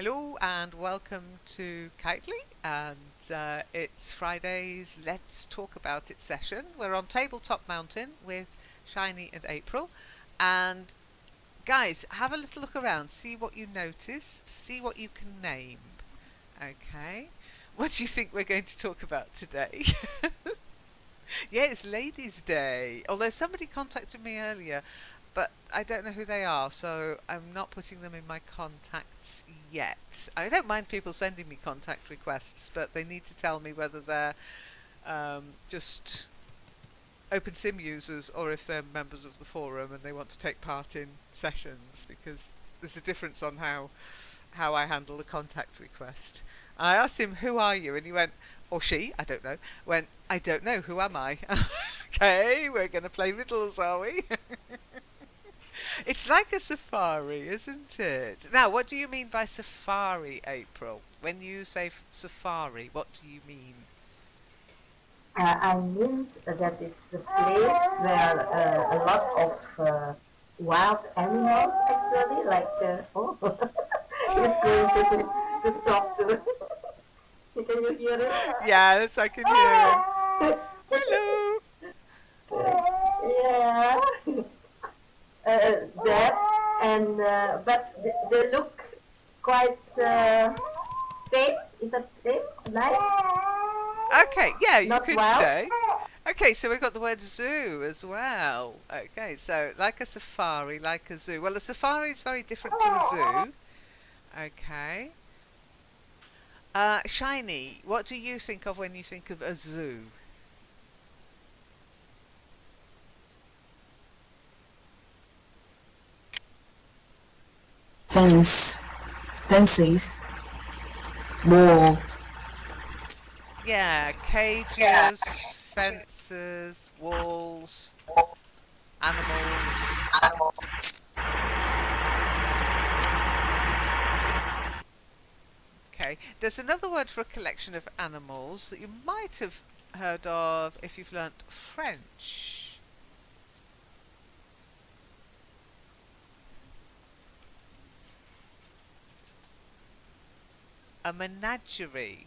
Hello and welcome to Kitely, and it's Friday's Let's Talk About It session. We're on Tabletop Mountain with Shiny and April, and guys, have a little look around, see what you notice, see what you can name. Okay, what do you think we're going to talk about today? Yeah, it's Ladies' Day. Although somebody contacted me earlier, but I don't know who they are, so I'm not putting them in my contacts yet. I don't mind people sending me contact requests, but they need to tell me whether they're just OpenSim users or if they're members of the forum and they want to take part in sessions, because there's a difference on how I handle a contact request. I asked him, "Who are you?" And he went, or she, I don't know, went, "I don't know, who am I?" Okay, we're going to play riddles, are we? It's like a safari, isn't it? Now, what do you mean by safari, April? When you say safari, what do you mean? I mean that is the place where a lot of wild animals actually, like oh, it's going to talk to. Can you hear Yes, I can hear him. it? Hello. Yeah, that and but they look quite tame. Is that tame? Nice, Okay, yeah, you not could wild. say. Okay, so we've got the word zoo as well. Okay, so like a safari, like a zoo. Well, a safari is very different to a zoo. Okay. Shiny, what do you think of when you think of a zoo? Fence, fences, wall. Yeah, cages, fences, walls, animals. Okay, there's another word for a collection of animals that you might have heard of if you've learnt French. A menagerie.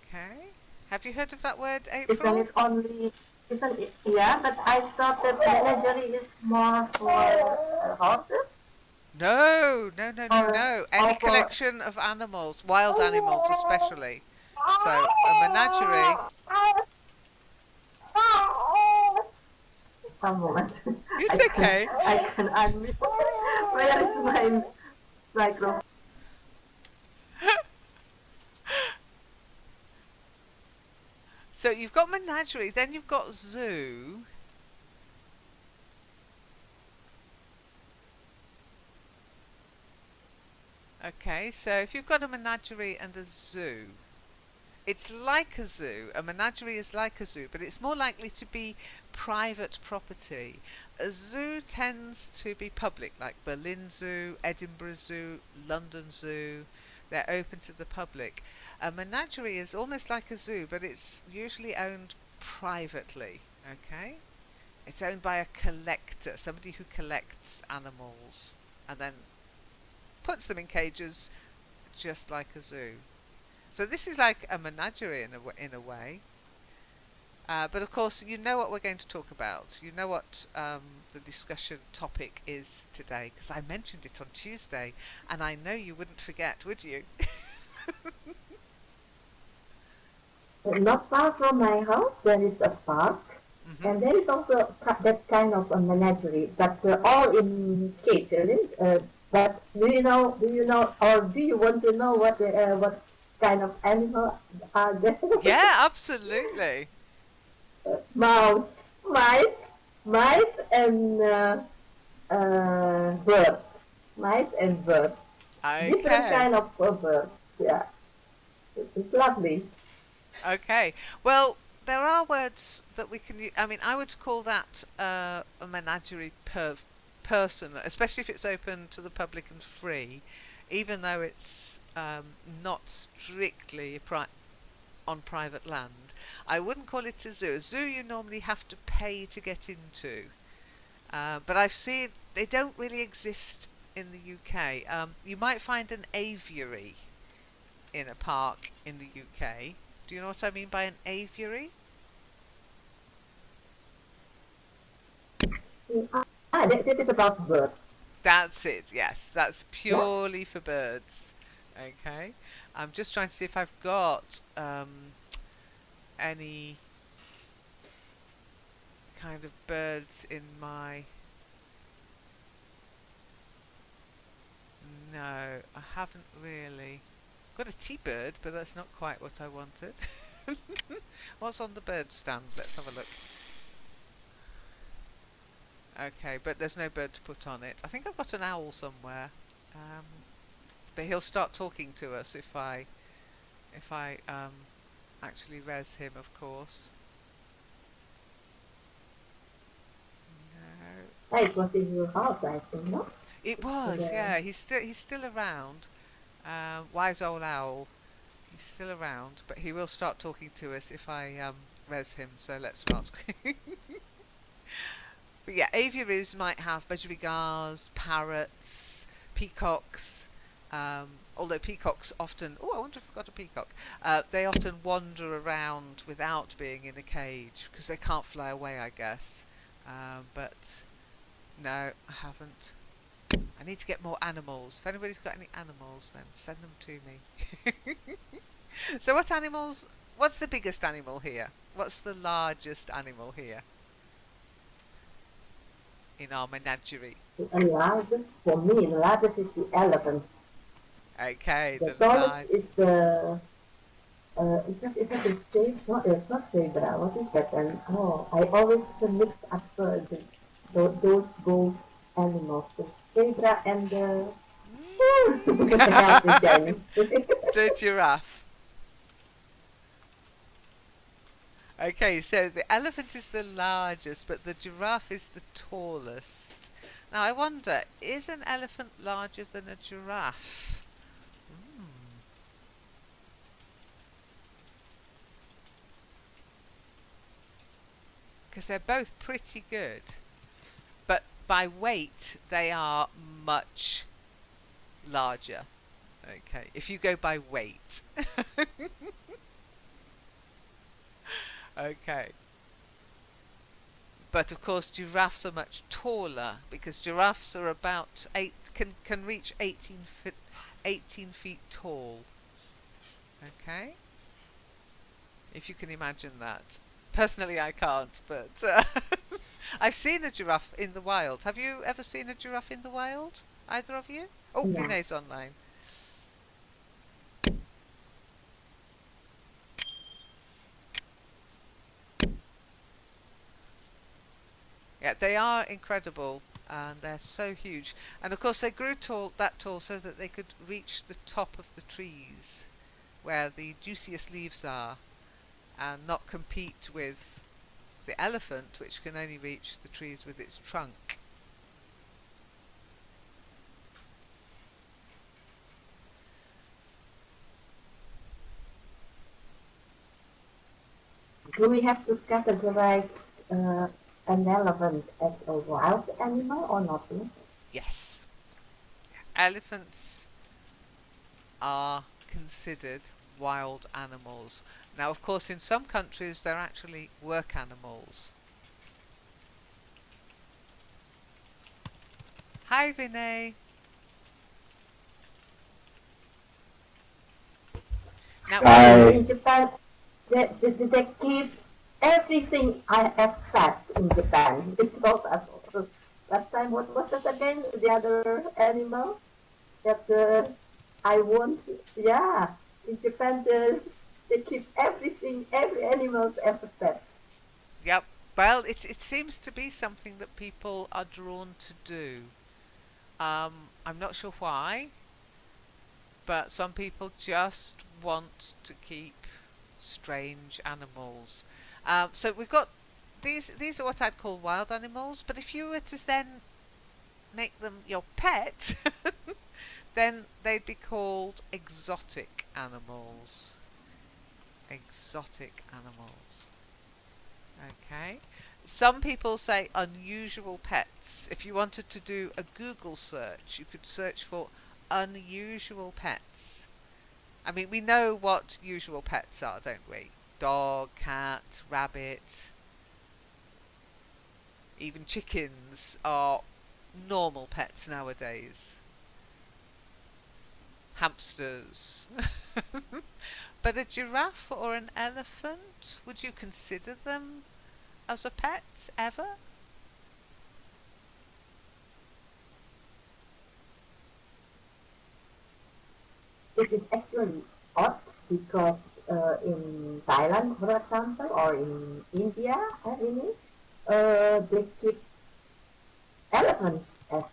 Okay. Have you heard of that word, Isn't April? it only? Isn't it? Yeah, but I thought that menagerie is more for horses No, no, no, no, no. Any or for. collection of animals, wild animals especially. So, a menagerie. One moment. It's I can okay. I can unmute. Where is my microphone? So, you've got menagerie, then you've got zoo. Okay, so if you've got a menagerie and a zoo, it's like a zoo. A menagerie is like a zoo, but it's more likely to be private property. A zoo tends to be public, like Berlin Zoo, Edinburgh Zoo, London Zoo. They're open to the public. A menagerie is almost like a zoo, but it's usually owned privately. Okay? It's owned by a collector, somebody who collects animals and then puts them in cages just like a zoo. So this is like a menagerie in a way. But of course, you know what we're going to talk about. You know what the discussion topic is today, because I mentioned it on Tuesday, and I know you wouldn't forget, would you? Not far from my house, there is a park, Hmm. and there is also that kind of a menagerie, but all in cage, isn't it? But do you know? Do you know, or do you want to know what kind of animal are there? Yeah, absolutely. Mouse, mice, mice, and birds. Mice and birds. Different Okay. kind of birds. Yeah, it's lovely. Okay. Well, there are words that we can use. I mean, I would call that a menagerie person, especially if it's open to the public and free, even though it's not strictly on private land. I wouldn't call it a zoo. A zoo you normally have to pay to get into. But I've seen they don't really exist in the UK. You might find an aviary in a park in the UK. Do you know what I mean by an aviary? This is about birds. That's it, yes. That's purely for birds. Okay. I'm just trying to see if I've got any kind of birds in my... No, I haven't really. Got a T-bird, but that's not quite what I wanted. What's on the bird stand? Let's have a look. Okay, but there's no bird to put on it. I think I've got an owl somewhere. But he'll start talking to us if I actually res him, of course. No. It was in your house, I think, no? It was, yeah. He's still around. Wise old owl. He's still around, but he will start talking to us if I res him. So let's not. But yeah, aviaries might have budgerigars, parrots, peacocks. Although peacocks often, oh, I wonder if I've got a peacock. They often wander around without being in a cage because they can't fly away, I guess. But no, I haven't. I need to get more animals. If anybody's got any animals, then send them to me. So what's the biggest animal here? What's the largest animal here in our menagerie? The largest, for me, the largest is the elephant. Okay, The tallest is the, is that a zebra? No, it's not zebra. What is that? And I always mix up those both animals, the zebra and the, The giraffe. Okay, so the elephant is the largest, but the giraffe is the tallest. Now I wonder, is an elephant larger than a giraffe? Because they're both pretty good. But by weight, they are much larger. Okay, if you go by weight. Okay. But of course giraffes are much taller because giraffes are about can reach 18 feet tall. Okay? If you can imagine that. Personally I can't, but I've seen a giraffe in the wild. Have you ever seen a giraffe in the wild? Either of you? Oh, No. Vinay's online. Yeah, they are incredible and they're so huge. And of course they grew that tall so that they could reach the top of the trees where the juiciest leaves are and not compete with the elephant, which can only reach the trees with its trunk. Do we have to categorize an elephant as a wild animal or not? Yes. Elephants are considered wild animals. Now, of course, in some countries they're actually work animals. Hi, Vinay. Now, In Japan, they keep everything as pet in Japan. Because last time, what was that again? The other animal that I want. Yeah, in Japan, they keep everything, every animal as a pet. yep. Well, it seems to be something that people are drawn to do. I'm not sure why, but some people just want to keep strange animals. So we've got these are what I'd call wild animals, but if you were to then make them your pet, then they'd be called exotic animals. Exotic animals. Okay. Some people say unusual pets. If you wanted to do a Google search, you could search for unusual pets. I mean, we know what usual pets are, don't we? Dog, cat, rabbit, even chickens are normal pets nowadays. Hamsters. But a giraffe or an elephant, would you consider them as a pet ever? It is actually odd because in Thailand, for example, or in India, really, they keep elephants as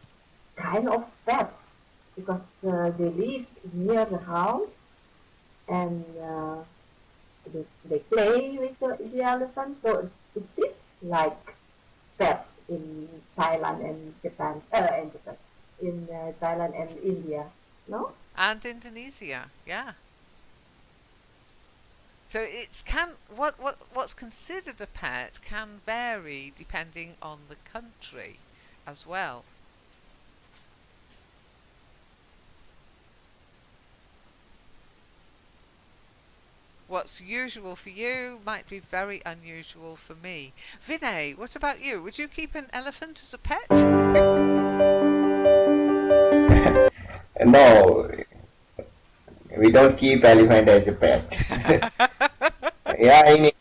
kind of pets because they live near the house and they play with the elephant. So it is like pets in Thailand and Japan, in Thailand and India, no? And Indonesia, yeah. So it's what's considered a pet can vary depending on the country as well. What's usual for you might be very unusual for me. Vinay, what about you? Would you keep an elephant as a pet? No, we don't keep elephant as a pet. Yeah, in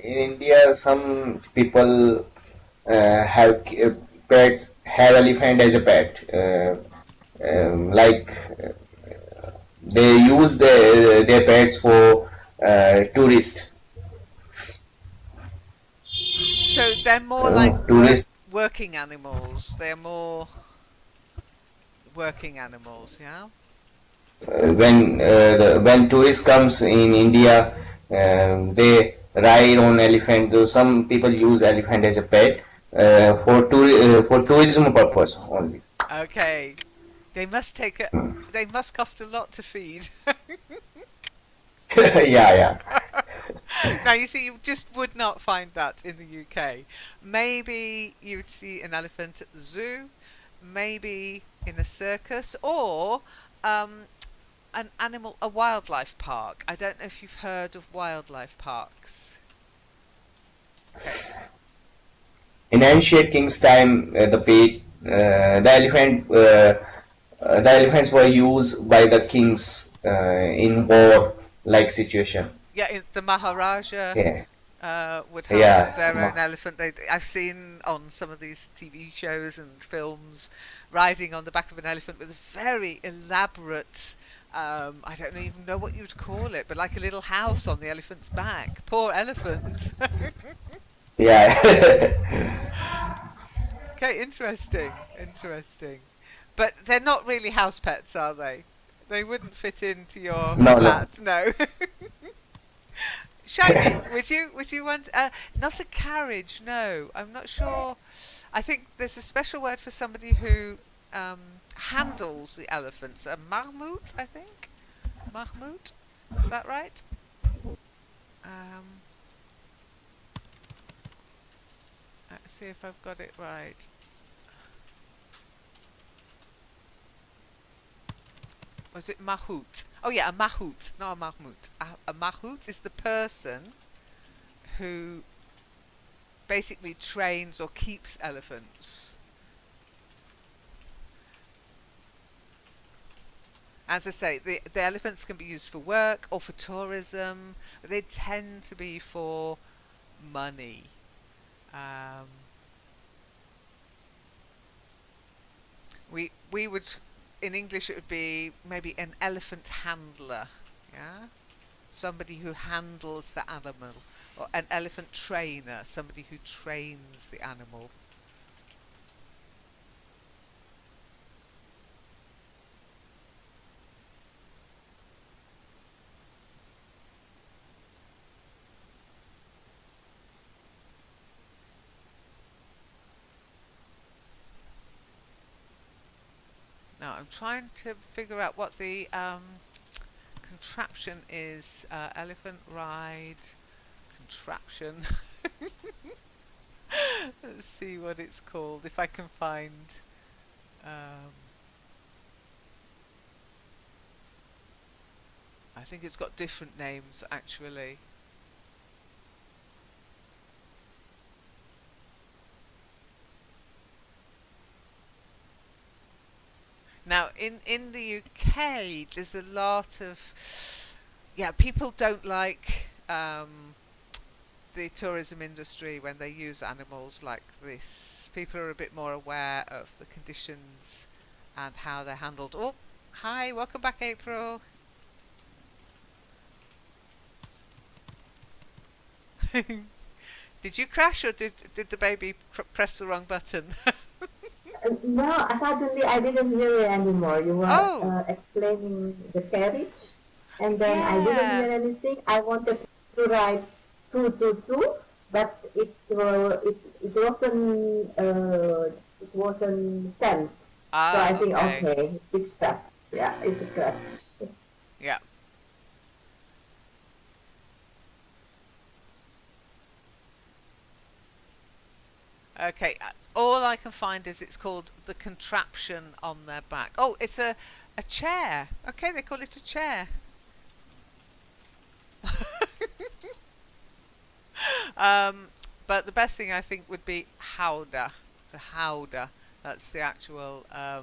India, some people pets have elephant as a pet. Like they use their pets for tourists. So they're more like Tourists working animals. They're more working animals, yeah? when tourist comes in India, they ride on elephant. Though some people use elephant as a pet for tourism purpose only. Okay. They must cost a lot to feed. Yeah, yeah. Now you see, you just would not find that in the UK. Maybe you would see an elephant at the zoo, maybe in a circus, or um, a wildlife park. I don't know if you've heard of wildlife parks. Okay. In ancient kings' time, the elephants were used by the kings in war-like situation. Yeah, the Maharaja Yeah, would have yeah. their own elephant. I've seen on some of these TV shows and films riding on the back of an elephant with a very elaborate, I don't even know what you'd call it, but like a little house on the elephant's back. Poor elephant. Yeah. Okay, interesting, interesting. But they're not really house pets, are they? They wouldn't fit into your No, no. flat, no. Shiny, would you want not a carriage? No, I'm not sure. I think there's a special word for somebody who handles the elephants. A marmot, I think. Mahmoud, is that right? Um, let's see if I've got it right. Was it mahout? Oh yeah, a mahout, not a mahmoud. A mahout is the person who basically trains or keeps elephants. As I say, the elephants can be used for work or for tourism, but they tend to be for money. Um, we would, in English, it would be maybe an elephant handler, yeah, somebody who handles the animal, or an elephant trainer, somebody who trains the animal. Now I'm trying to figure out what the contraption is. Elephant ride contraption. Let's see what it's called. If I can find. Um, I think it's got different names actually. Now, in the UK, there's a lot of, yeah, people don't like the tourism industry when they use animals like this. People are a bit more aware of the conditions and how they're handled. Oh, hi, welcome back, April. Did you crash or did the baby press the wrong button? No, suddenly I didn't hear you anymore. You were Oh, explaining the carriage, and then I didn't yeah. hear anything. I wanted to write 222, but it wasn't sent. So Ah, I think okay. okay, it's stuck. Yeah, it's a crash. Yeah. Okay. All I can find is it's called the contraption on their back. Oh, it's a chair. Okay, they call it a chair. Um, but the best thing I think would be howdah. The howdah. That's the actual, I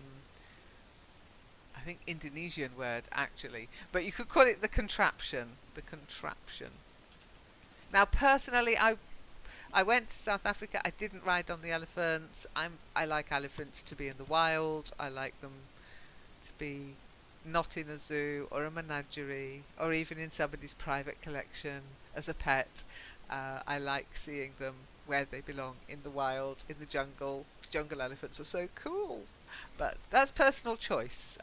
think, Indonesian word actually. But you could call it the contraption. The contraption. Now, personally, I went to South Africa. I didn't ride on the elephants. I like elephants to be in the wild. I like them to be not in a zoo or a menagerie or even in somebody's private collection as a pet. I like seeing them where they belong in the wild, in the jungle. Jungle elephants are so cool. But that's personal choice.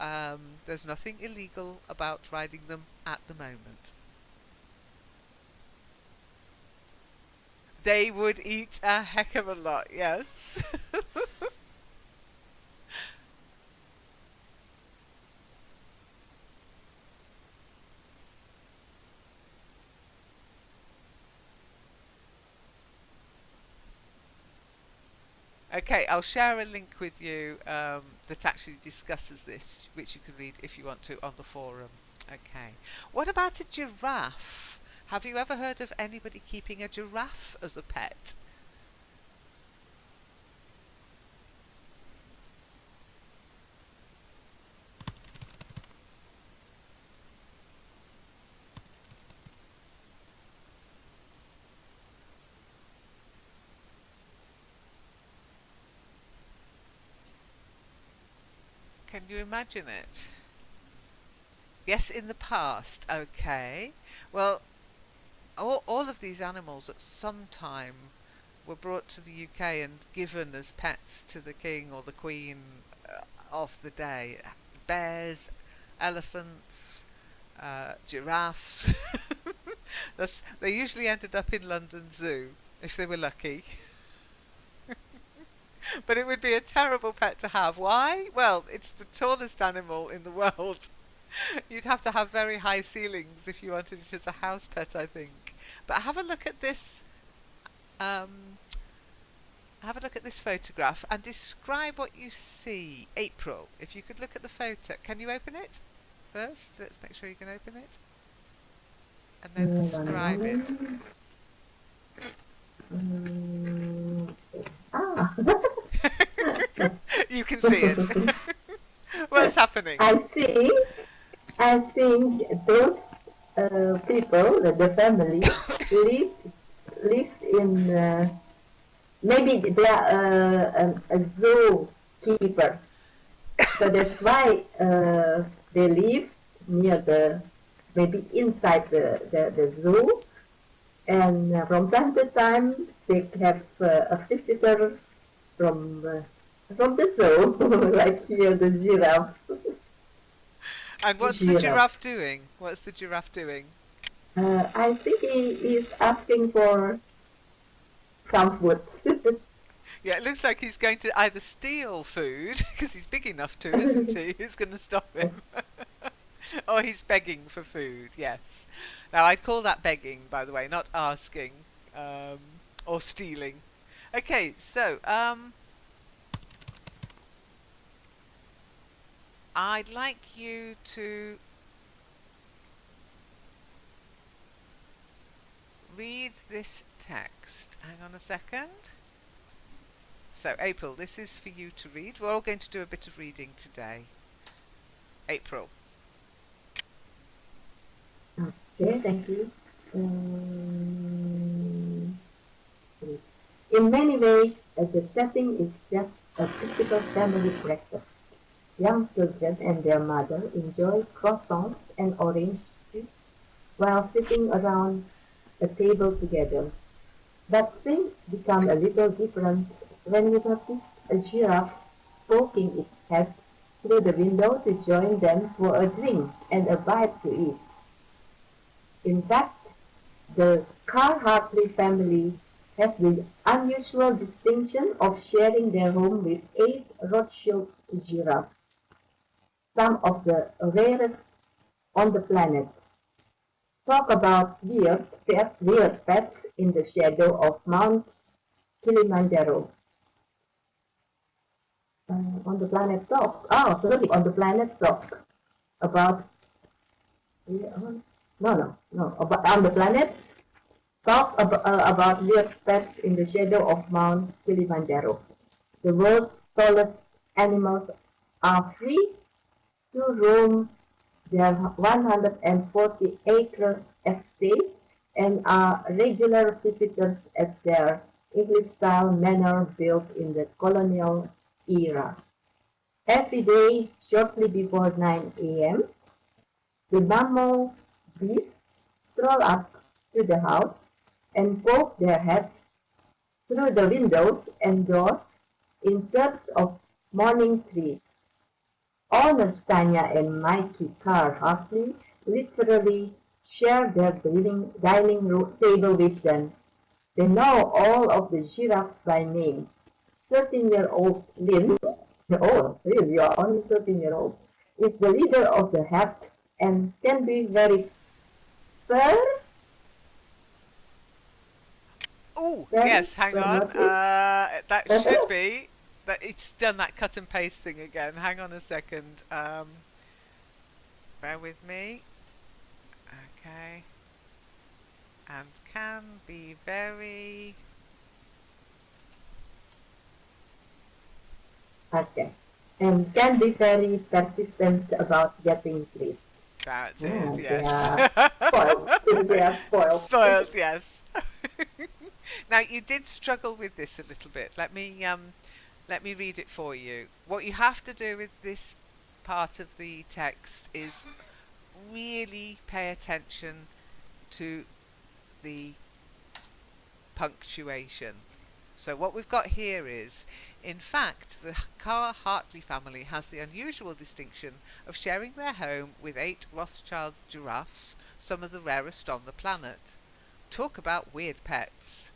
There's nothing illegal about riding them at the moment. They would eat a heck of a lot, yes. Okay, I'll share a link with you that actually discusses this, which you can read if you want to on the forum. Okay. What about a giraffe? Have you ever heard of anybody keeping a giraffe as a pet? Can you imagine it? Yes, in the past. Okay. Well, all of these animals at some time were brought to the UK and given as pets to the king or the queen of the day. Bears, elephants, giraffes. They usually ended up in London Zoo if they were lucky. But it would be a terrible pet to have. Why? Well, it's the tallest animal in the world. You'd have to have very high ceilings if you wanted it as a house pet, I think. But have a look at this. Um, have a look at this photograph and describe what you see. April, if you could look at the photo, can you open it first? Let's make sure you can open it, and then One describe it. moment. Ah. You can see it. What's happening? I see. I think those people, the family, lives lives in maybe they are a zookeeper, so that's why they live near the maybe inside the zoo, and from time to time they have a visitor from the zoo, like here the giraffe. And what's the Giraffe. giraffe doing? What's the giraffe doing? I think he is asking for some food. Yeah, it looks like he's going to either steal food, because he's big enough to, isn't he? Who's going to stop him? Or he's begging for food, yes. Now, I'd call that begging, by the way, not asking or stealing. Okay, so I'd like you to read this text. Hang on a second. So, April, this is for you to read. We're all going to do a bit of reading today. April. Okay, thank you. Um, in many ways, the setting is just a typical family breakfast. Young children and their mother enjoy croissants and orange juice while sitting around a table together. But things become a little different when you notice a giraffe poking its head through the window to join them for a drink and a bite to eat. In fact, the Carr-Hartley family has the unusual distinction of sharing their home with 8 Rothschild giraffes, some of the rarest on the planet. Talk about weird pets in the shadow of Mount Kilimanjaro. On the planet talk. Oh, sorry, on the planet talk about. No. On the planet talk about weird pets in the shadow of Mount Kilimanjaro. The world's tallest animals are free to roam their 140-acre estate and are regular visitors at their English-style manor built in the colonial era. Every day, shortly before 9 a.m., the mammal beasts stroll up to the house and poke their heads through the windows and doors in search of morning treats. Owners Tanya and Mikey Carr-Hartley literally share their dining table with them. They know all of the giraffes by name. 13-year-old Lynn, oh, really, you are only 13-year-old, is the leader of the herd and can be very fair, Oh, very yes, hang on. permissive. That should be. That it's done that cut and paste thing again. Hang on a second. Bear with me. Okay. And can be very. Okay. And can be very persistent about getting treats. That's it, Ah, they yes. are spoiled. They are spoiled. Spoiled, yes. Now you did struggle with this a little bit. Let me read it for you. What you have to do with this part of the text is really pay attention to the punctuation. So what we've got here is, in fact, the Carr-Hartley family has the unusual distinction of sharing their home with 8 Rothschild giraffes, some of the rarest on the planet. Talk about weird pets.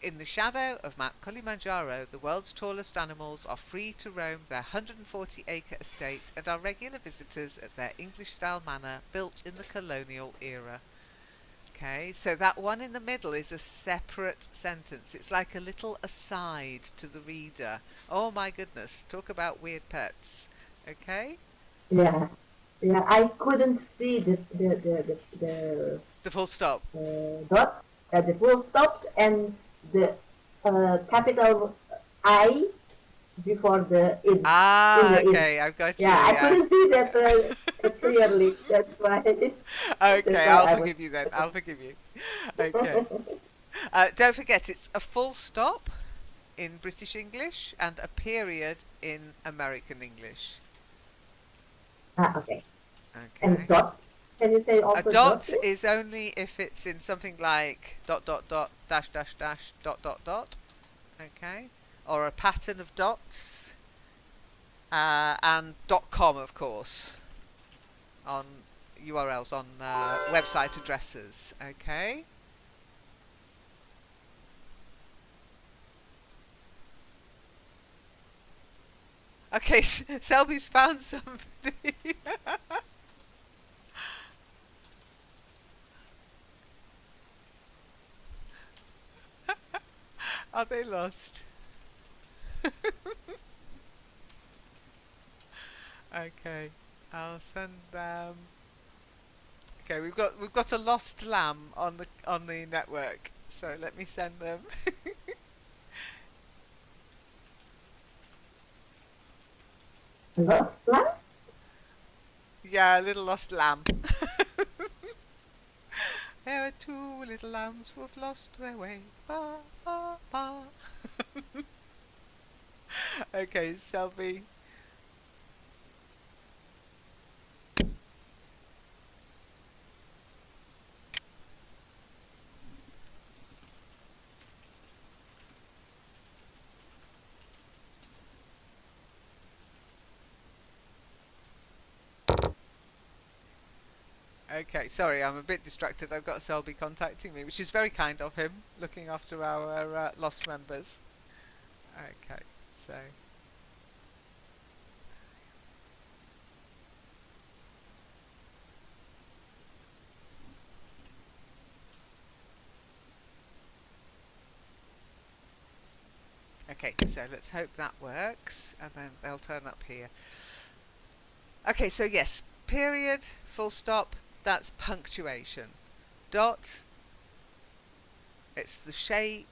In the shadow of Mount Kilimanjaro, the world's tallest animals are free to roam their 140-acre estate and are regular visitors at their English-style manor built in the colonial era. Okay, so that one in the middle is a separate sentence. It's like a little aside to the reader. Oh my goodness, talk about weird pets. Okay? Yeah. Yeah, I couldn't see The full stop. dot, the full stop and the capital I before the in Ah, the in. okay, I've got you, Yeah, I yeah. couldn't see that clearly. That's why. That's Okay, why I'll I was. forgive you then. I'll forgive you. Okay. Don't forget, it's a full stop in British English and a period in American English. Okay. And Okay. dot. Can you say A also dot? dot is only if it's in something like dot dot dot dash dash dash dot dot dot. Okay. Or a pattern of dots. And dot com, of course, on URLs on website addresses. Okay. Okay, Selby's found somebody. Are they lost? Okay, I'll send them. Okay, we've got a lost lamb on the network, so let me send them. Lost plan? Yeah, a little lost lamb. There are two little lambs who have lost their way. Ba ba ba. Okay, Selby. Okay, sorry, I'm a bit distracted. I've got Selby contacting me, which is very kind of him, looking after our lost members. Okay, so. Okay, so let's hope that works, and then they'll turn up here. Okay, so yes, period, full stop, that's punctuation. Dot, it's the shape,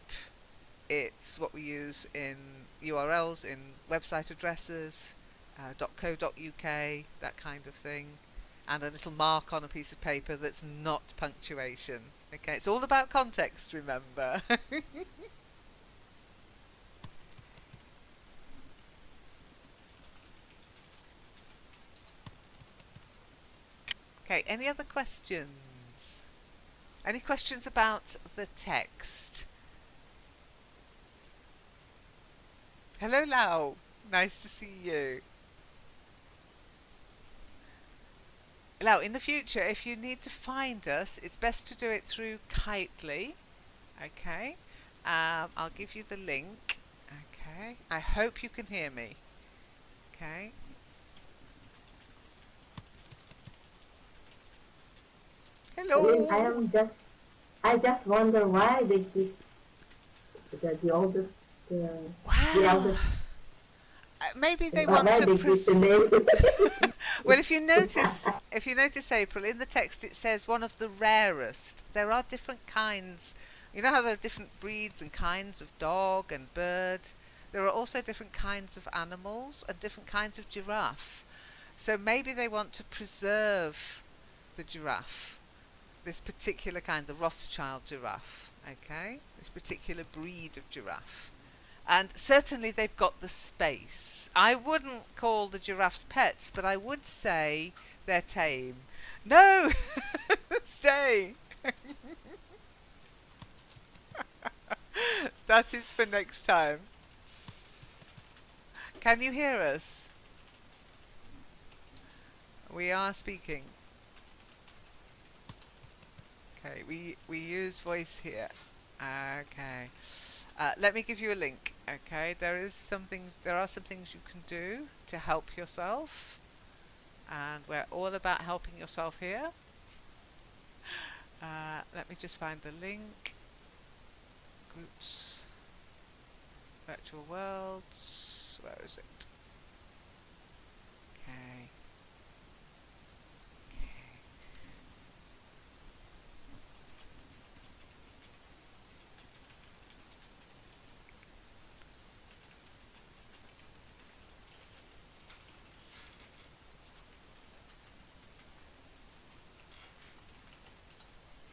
it's what we use in URLs, in website addresses, .co.uk, that kind of thing, and a little mark on a piece of paper that's not punctuation. Okay, it's all about context, remember. Okay, any other questions? Any questions about the text? Hello, Lau. Nice to see you. Lau, in the future, if you need to find us, it's best to do it through Kitely. Okay. I'll give you the link. Okay. I hope you can hear me. Okay. I mean, Hello. I just wonder why they keep the oldest, uh, the Wow. eldest, Maybe they want why to they keep the name. Well, if you notice, April, in the text it says one of the rarest. There are different kinds. You know how there are different breeds and kinds of dog and bird? There are also different kinds of animals and different kinds of giraffe. So maybe they want to preserve the giraffe, this particular kind, the Rothschild giraffe, okay? This particular breed of giraffe. And certainly they've got the space. I wouldn't call the giraffes pets, but I would say they're tame. No! Stay! That is for next time. Can you hear us? We are speaking. Okay, we use voice here. Okay. Let me give you a link. Okay, there are some things you can do to help yourself, and we're all about helping yourself here. Let me just find the link. Groups, virtual worlds. Where is it? Okay.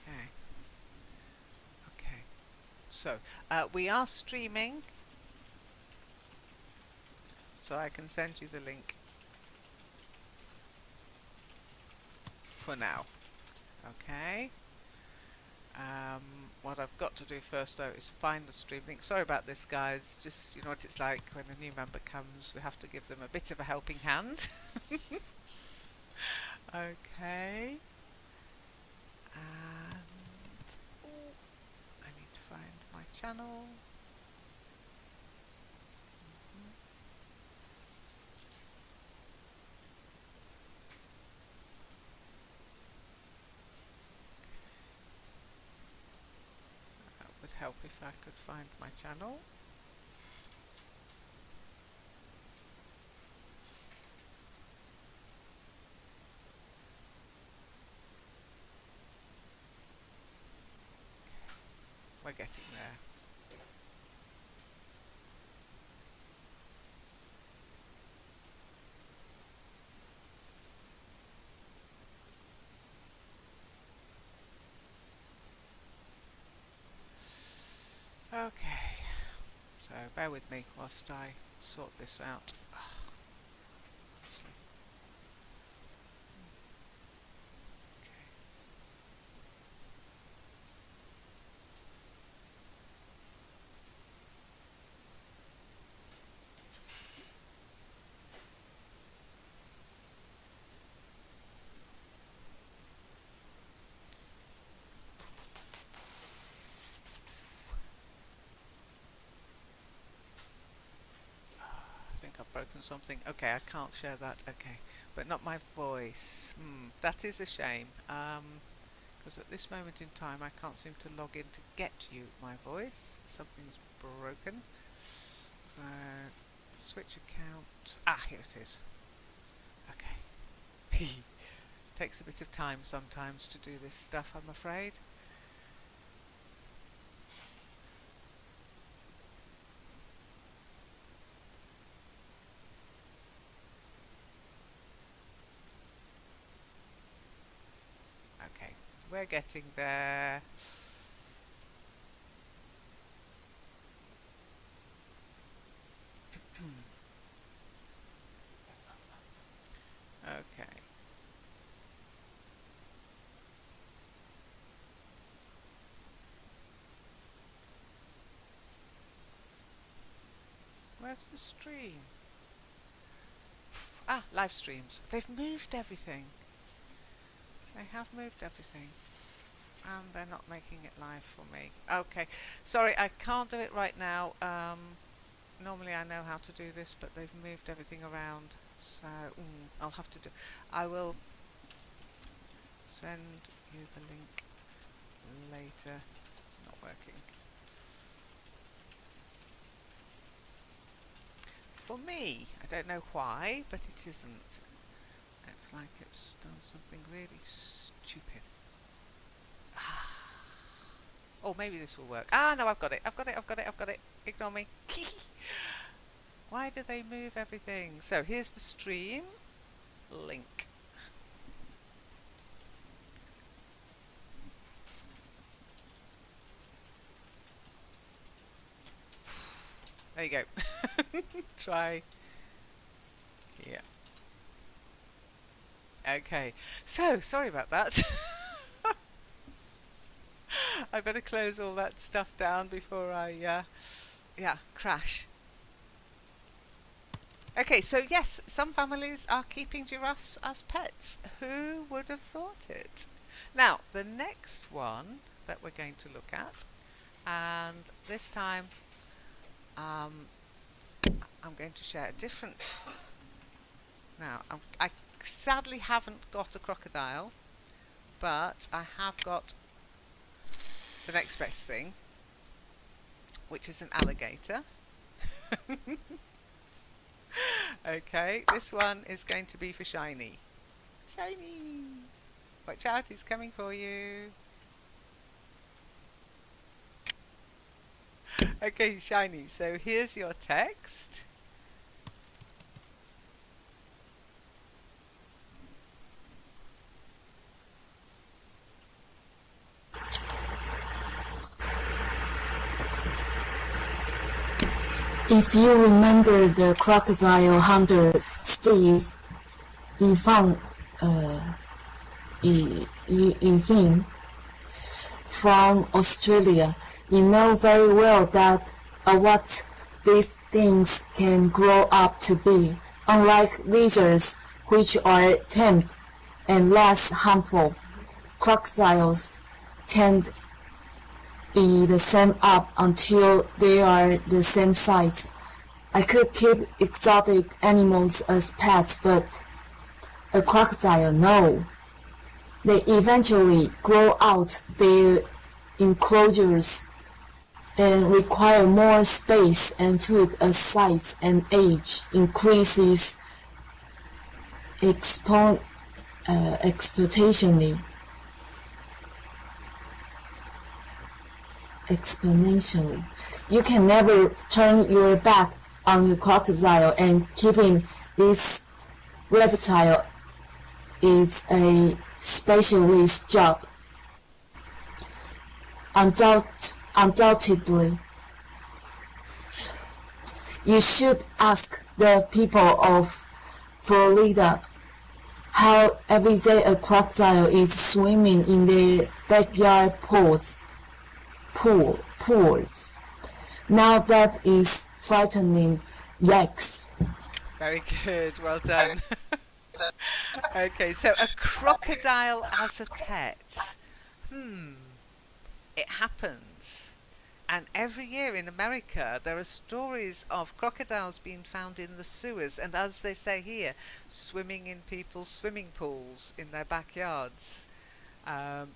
Okay. Okay. So we are streaming, so I can send you the link for now. Okay. What I've got to do first though is find the stream link. Sorry about this, guys. Just, you know what it's like when a new member comes, we have to give them a bit of a helping hand. Okay. And I need to find my channel. That would help help if I could find my channel. We're getting there. Okay, so bear with me whilst I sort this out. I think I've broken something. Okay, I can't share that. Okay, but not my voice. That is a shame. Because at this moment in time I can't seem to log in to get you my voice. Something's broken. So, switch account. Ah, here it is. Okay. Takes a bit of time sometimes to do this stuff, I'm afraid. Okay, we're getting there. Okay. Where's the stream? Ah, live streams. They've moved everything. They have moved everything. And they're not making it live for me. Okay. Sorry, I can't do it right now. Normally I know how to do this, but they've moved everything around. So, I'll have to do... I will send you the link later. It's not working. For me, I don't know why, but it isn't. It's like it's done something really stupid. Oh, maybe this will work. Ah, no, I've got it. I've got it. Ignore me. Why do they move everything? So here's the stream link. There you go. Try. Yeah. Okay. So, sorry about that. I better close all that stuff down before I, crash. Okay, so yes, some families are keeping giraffes as pets. Who would have thought it? Now, the next one that we're going to look at, and this time I'm going to share a different... Now, I sadly haven't got a crocodile, but I have got the next best thing, which is an alligator. Okay, this one is going to be for Shiny. Shiny! Watch out, he's coming for you. Okay, Shiny, so here's your text. If you remember the crocodile hunter Steve Yifan from Australia, you know very well that what these things can grow up to be. Unlike lizards, which are tame and less harmful, crocodiles can't be the same up until they are the same size. I could keep exotic animals as pets, but a crocodile, no. They eventually grow out their enclosures and require more space and food as size and age increases exponentially. You can never turn your back on your crocodile, and keeping this reptile is a specialist job. Undoubtedly, you should ask the people of Florida how every day a crocodile is swimming in their backyard pools. Now that is frightening. Yikes. Very good. Well done. Okay, so a crocodile as a pet. It happens. And every year in America, there are stories of crocodiles being found in the sewers, and as they say here, swimming in people's swimming pools in their backyards,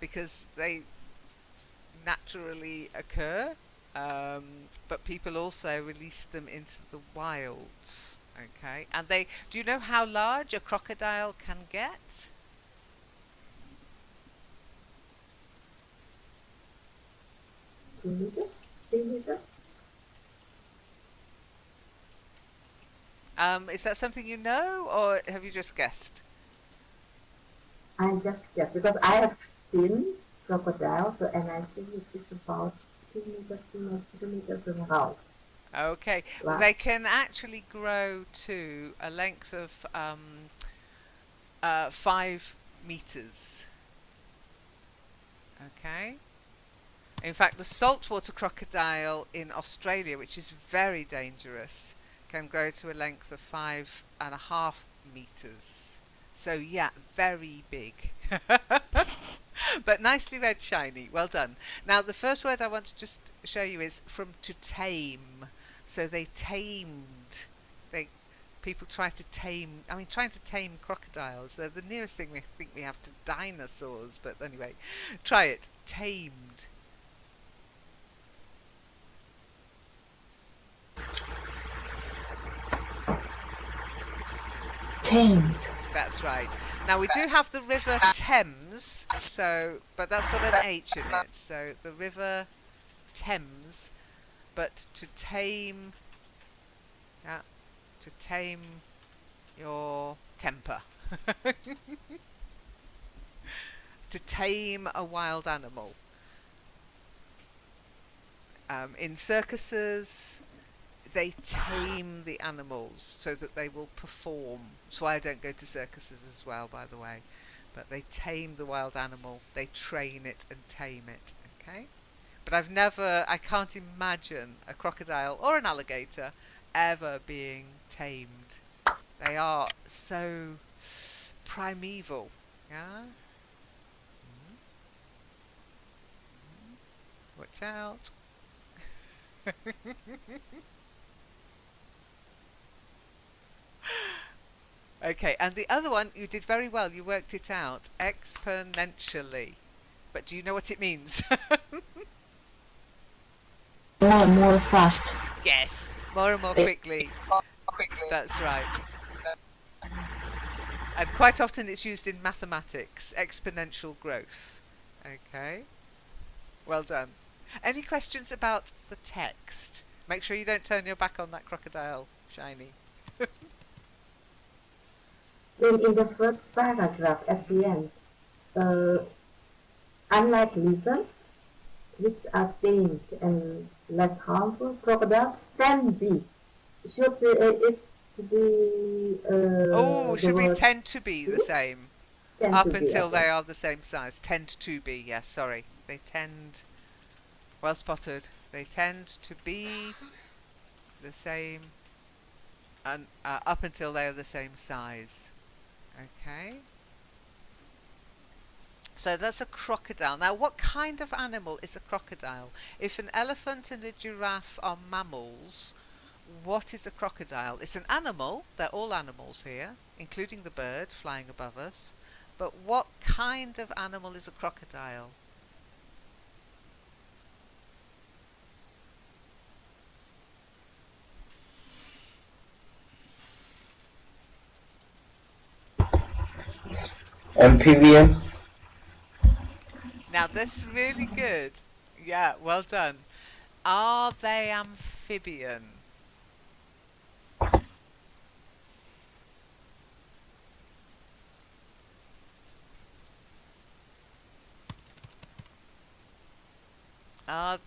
because they naturally occur, but people also release them into the wilds. Okay, and do you know how large a crocodile can get? Meters? Is that something you know, or have you just guessed? I just guess because I have seen crocodiles, and I think it is about 2 meters around. Okay, Wow. they can actually grow to a length of 5 meters. Okay. In fact, the saltwater crocodile in Australia, which is very dangerous, can grow to a length of 5.5 meters. So yeah, very big. But nicely read, Shiny. Well done. Now, the first word I want to just show you is from to tame. So they tamed. People try to tame. I mean, trying to tame crocodiles. They're the nearest thing we think we have to dinosaurs. But anyway, try it. Tamed. Tamed. That's right. Now we do have the River Thames, but that's got an H in it. So the River Thames, but to tame your temper. To tame a wild animal. In circuses, they tame the animals so that they will perform. That's why I don't go to circuses as well, by the way. But they tame the wild animal, they train it and tame it, okay? But I can't imagine a crocodile or an alligator ever being tamed. They are so primeval, yeah? Watch out. Okay, and the other one, you did very well. You worked it out exponentially. But do you know what it means? More and more fast. Yes, more and more quickly. That's right. And quite often it's used in mathematics, exponential growth. Okay, well done. Any questions about the text? Make sure you don't turn your back on that crocodile, Shiny. Then in the first paragraph at the end, unlike lizards, which are tamed and less harmful, crocodiles can be. Should it be? Should we tend to be the same? Up until they are the same size. Tend to be, yes, sorry. They tend, well spotted, they tend to be the same and up until they are the same size. Okay. So that's a crocodile. Now, what kind of animal is a crocodile? If an elephant and a giraffe are mammals, what is a crocodile? It's an animal. They're all animals here, including the bird flying above us. But what kind of animal is a crocodile? Amphibian. Now that's really good. Yeah, well done. Are they amphibian?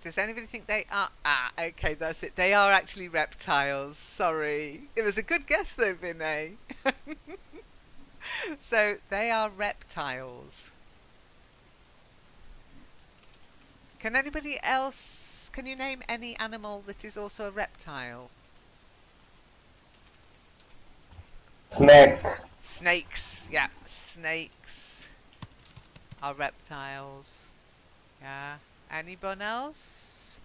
Does anybody think they are? Okay, that's it. They are actually reptiles. Sorry. It was a good guess though, Vinay. So they are reptiles. Can you name any animal that is also a reptile? Snake. Snakes. Yeah, snakes are reptiles. Yeah. Anyone else?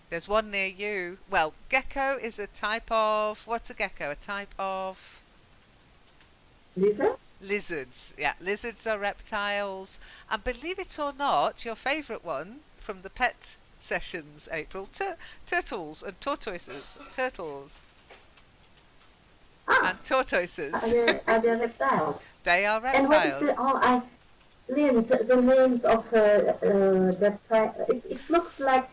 There's one near you. Well, gecko is a type of... What's a gecko? A type of... Lisa? Lizards. Yeah, lizards are reptiles. And believe it or not, your favourite one from the pet sessions, April, turtles and tortoises. Turtles and tortoises. Are they reptiles? They are And what is reptiles. the, the names of that it looks like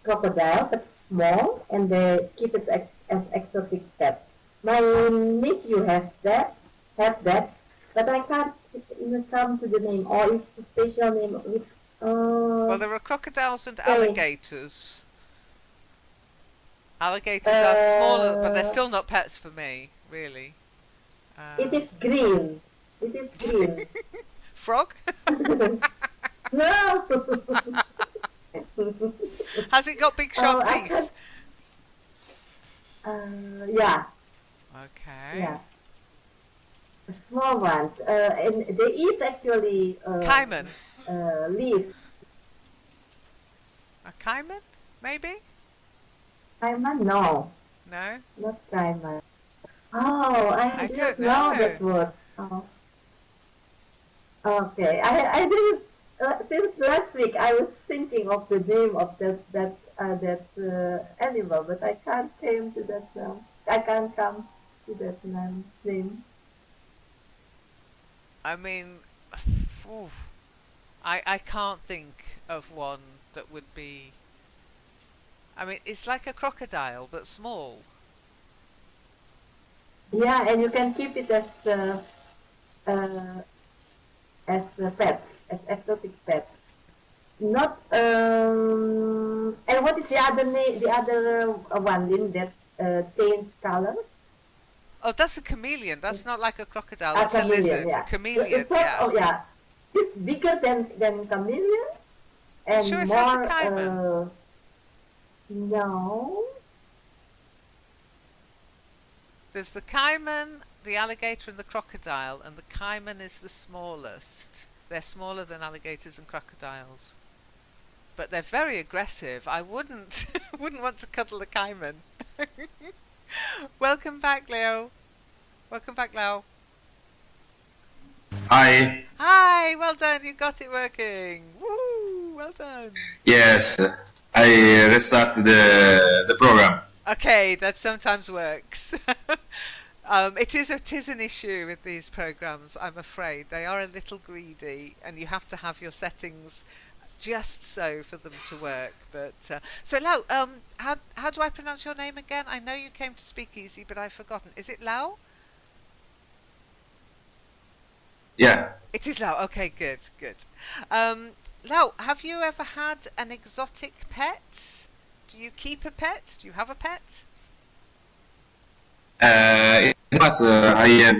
crocodile, but small, and they keep it as exotic pets. My nephew have that, but I can't even come to the name, or it's a special name with. Well, there are crocodiles and Okay. alligators. Alligators are smaller, but they're still not pets for me, really. It is green. It is green. Frog? No. Has it got big sharp teeth? Yeah. Okay. Yeah. Small ones. And they eat actually Cayman. Leaves. A cayman, maybe? Cayman? No, No? not cayman. Oh, I don't didn't know know. that word. Oh. Okay, I didn't. Since last week, I was thinking of the name of that animal, but I can't came to that now. I can't come to that name. I mean, ooh, I can't think of one that would be... I mean, it's like a crocodile, but small. Yeah, and you can keep it pets, as exotic pets. Not and what is the other name? The other one, Lynn, that change color? Oh, that's a chameleon. That's not like a crocodile. A That's a chameleon, lizard. yeah. A chameleon, It's sort yeah. of, yeah. It's bigger than chameleon and Sure, it's more. not a cayman. No. There's the cayman, the alligator, and the crocodile, and the cayman is the smallest. They're smaller than alligators and crocodiles, but they're very aggressive. I wouldn't wouldn't want to cuddle a cayman. Welcome back, Leo. Welcome back, Lau. Hi. Hi, well done. You got it working. Woo! Well done. Yes, I restart the program. Okay, that sometimes works. It is an issue with these programs, I'm afraid. They are a little greedy, and you have to have your settings just so for them to work. But so Lau, how do I pronounce your name again? I know you came to Speakeasy, but I've forgotten. Is it Lau? Yeah. It is Lau. Okay, good. Lau, have you ever had an exotic pet? Do you keep a pet? Do you have a pet? In the past, I had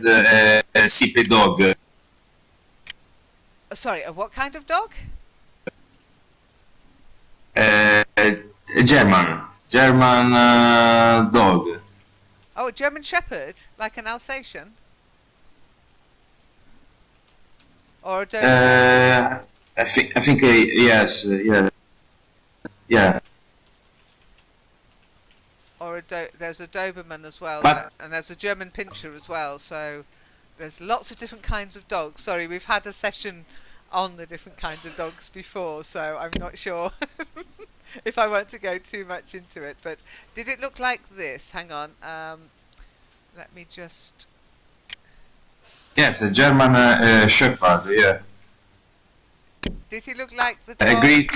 a sippy dog. Sorry, what kind of dog? A German dog. Oh, a German Shepherd, like an Alsatian? Or a Doberman? I think yes, yeah. Or there's a Doberman as well, But- and there's a German Pinscher as well, so there's lots of different kinds of dogs. Sorry, we've had a session on the different kinds of dogs before, so I'm not sure if I want to go too much into it. But did it look like this? Hang on. Let me just... Yes, a German Shepherd. Yeah, Did he look like the a dog? great.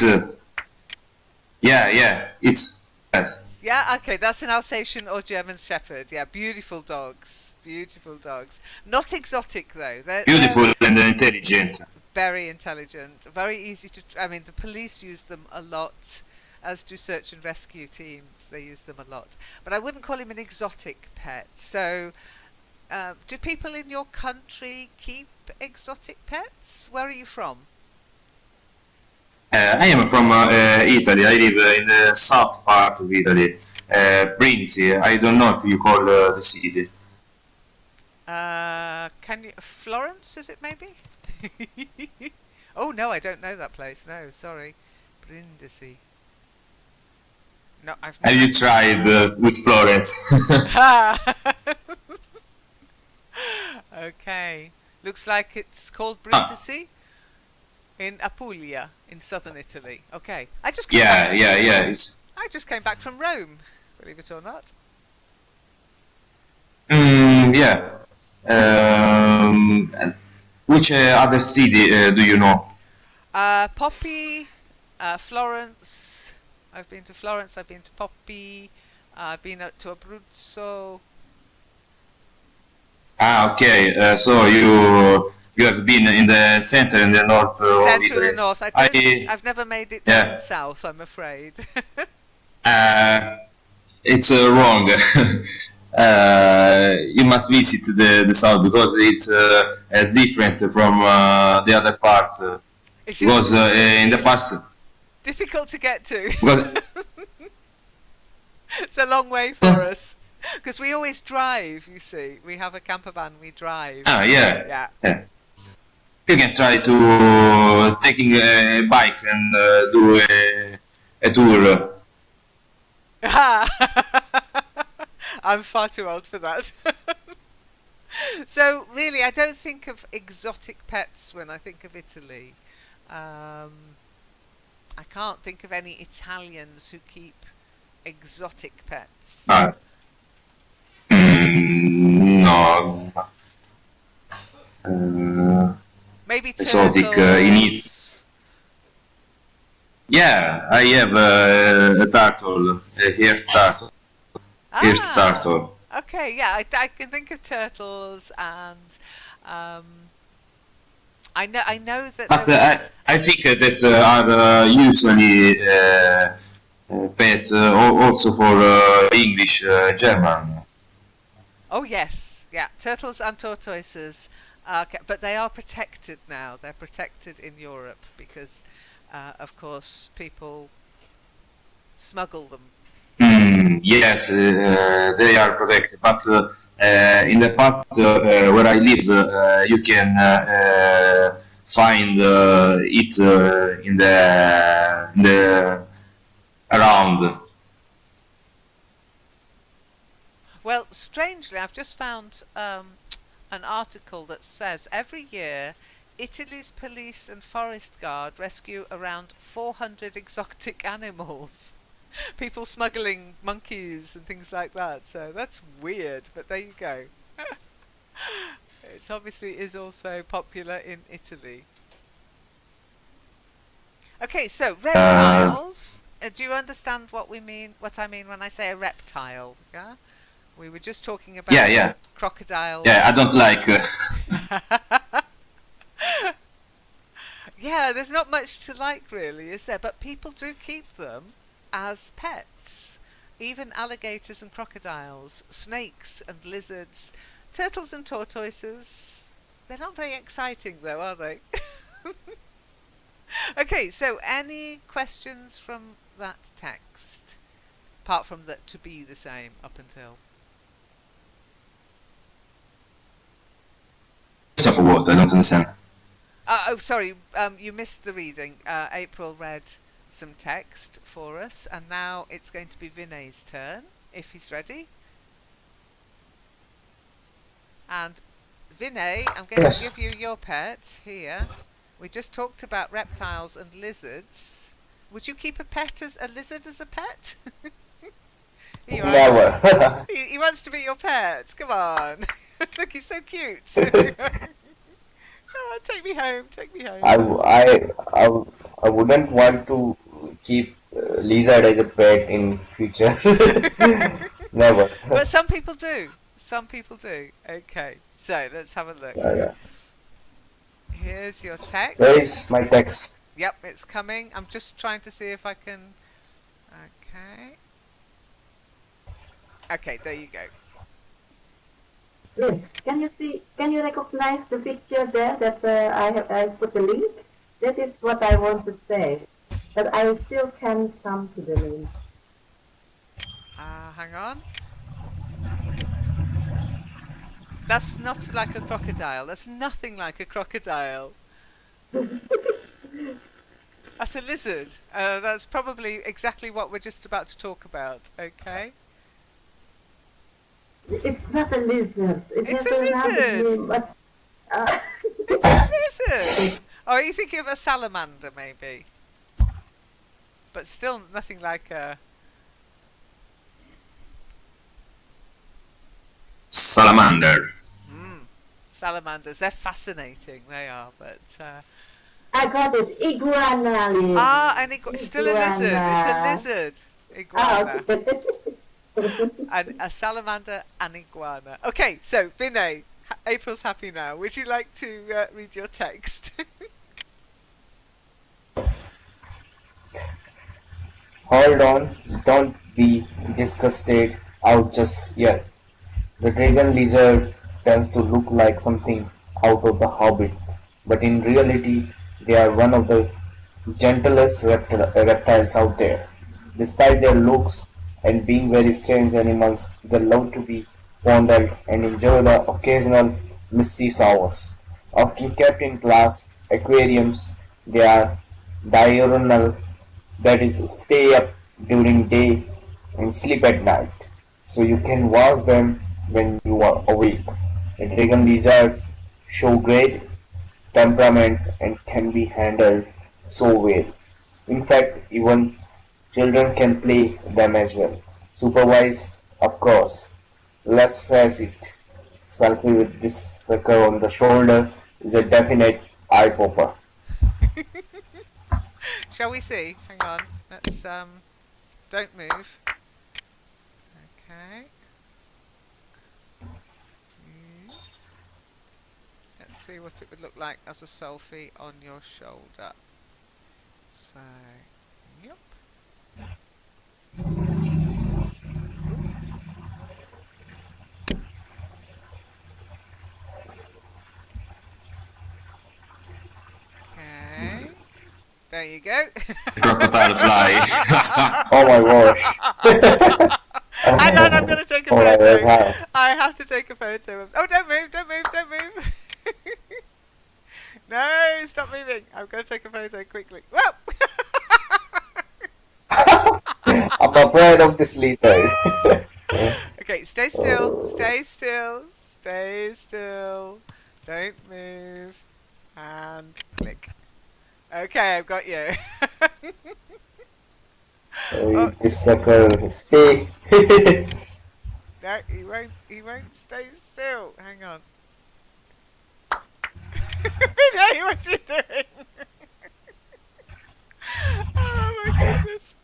Yeah. It's yes. Yeah, okay, that's an Alsatian or German Shepherd. Yeah, beautiful dogs. Beautiful dogs. Not exotic, though. They're Beautiful and intelligent. very intelligent. Very easy to... I mean, the police use them a lot, as do search and rescue teams. They use them a lot. But I wouldn't call him an exotic pet. So, do people in your country keep exotic pets? Where are you from? I am from Italy. I live in the south part of Italy, Brindisi. I don't know if you call the city. Can you... Florence, is it maybe? Oh, no, I don't know that place. No, sorry. Brindisi. No, I've Have never... you tried with Florence? Okay. Looks like it's called Brindisi in Apulia in southern Italy. Okay. I just came back. Yeah. It's I just came back from Rome, believe it or not. yeah. And which other city do you know? Poppy, Florence. I've been to Florence. I've been to Poppy. I've been to Abruzzo. Ah, okay. So you have been in the center and the north of Central Italy. and north. I I've never made it Yeah. down south, I'm afraid. It's wrong. You must visit the south because it's different from the other parts. It's Because just in the past, difficult to get to. because, It's a long way for us. Because we always drive, you see. We have a camper van, we drive. yeah. Yeah. You can try to taking a bike and do a tour. I'm far too old for that. So, really, I don't think of exotic pets when I think of Italy. I can't think of any Italians who keep exotic pets. No. Maybe exotic, in turtles. Yeah, I have a turtle, a hair turtle. Hair turtle. Okay, yeah, I can think of turtles, and I know that. But I think that are usually pets also for English, German. Oh yes, yeah, turtles and tortoises, but they are protected now. They're protected in Europe because, of course, people smuggle them. Yes, they are protected, but in the part where I live, you can find it in the around. Well, strangely, I've just found an article that says every year Italy's police and forest guard rescue around 400 exotic animals. People smuggling monkeys and things like that. So that's weird, but there you go. It obviously is also popular in Italy. Okay, so reptiles. Do you understand what we mean? What I mean when I say a reptile? Yeah. We were just talking about crocodiles. Yeah, I don't like. Yeah, there's not much to like, really, is there? But people do keep them as pets. Even alligators and crocodiles, snakes and lizards, turtles and tortoises. They're not very exciting, though, are they? Okay, so any questions from that text? Apart from that to be the same up until... For what? I don't understand. Oh, sorry, you missed the reading. April read some text for us, and now it's going to be Vinay's turn, if he's ready. And Vinay, I'm going to give you your pet here. We just talked about reptiles and lizards. Would you keep a lizard as a pet? Never. He wants to be your pet. Come on. Look, he's so cute. Take me home. Take me home. I wouldn't want to keep lizard as a pet in future. Never. But some people do. Some people do. Okay, so let's have a look. Yeah. Here's your Where text. is my text? Yep, it's coming. I'm just trying to see if I can. Okay. Okay, there you go. Yes. Can you see? Can you recognize the picture there that I put the link? That is what I want to say. But I still can't come to the link. Hang on. That's not like a crocodile. That's nothing like a crocodile. That's a lizard. That's probably exactly what we're just about to talk about. Okay. It's not a lizard. It It's has a another lizard. name, but It's a lizard. Or are you thinking of a salamander, maybe? But still nothing like a. Salamander. Salamanders. They're fascinating. They are, but. I got it. Iguana lizard. Still a lizard. It's a lizard. Iguana. Okay. And a salamander and iguana. Okay, so Vinay, April's happy now. Would you like to read your text? Hold on, don't be disgusted out just yet. The dragon lizard tends to look like something out of The Hobbit, but in reality, they are one of the gentlest reptiles out there. Despite their looks and being very strange animals, they love to be fondled and enjoy the occasional misty showers. Often kept in glass aquariums, they are diurnal, that is, stay up during day and sleep at night, so you can watch them when you are awake. The dragon lizards show great temperaments and can be handled so well. In fact, even children can play them as well. Supervise, of course. Let's face it, selfie with this sucker on the shoulder is a definite eye popper. Shall we see? Hang on. Let's don't move. Okay. Let's see what it would look like as a selfie on your shoulder. So, yep. Okay. There you go. Crocodile fly. Oh my gosh. Hang on, I'm going to take a Oh my photo. God. I have to take a photo of. Oh, don't move, don't move, don't move. No, stop moving. I'm going to take a photo quickly. Whoa! I'm afraid of this lizard. Okay, stay still, stay still, stay still. Don't move. And click. Okay, I've got you. Oh, this sucker, stay. No, he won't stay still. Hang on. Vinay, what you doing? Oh my goodness.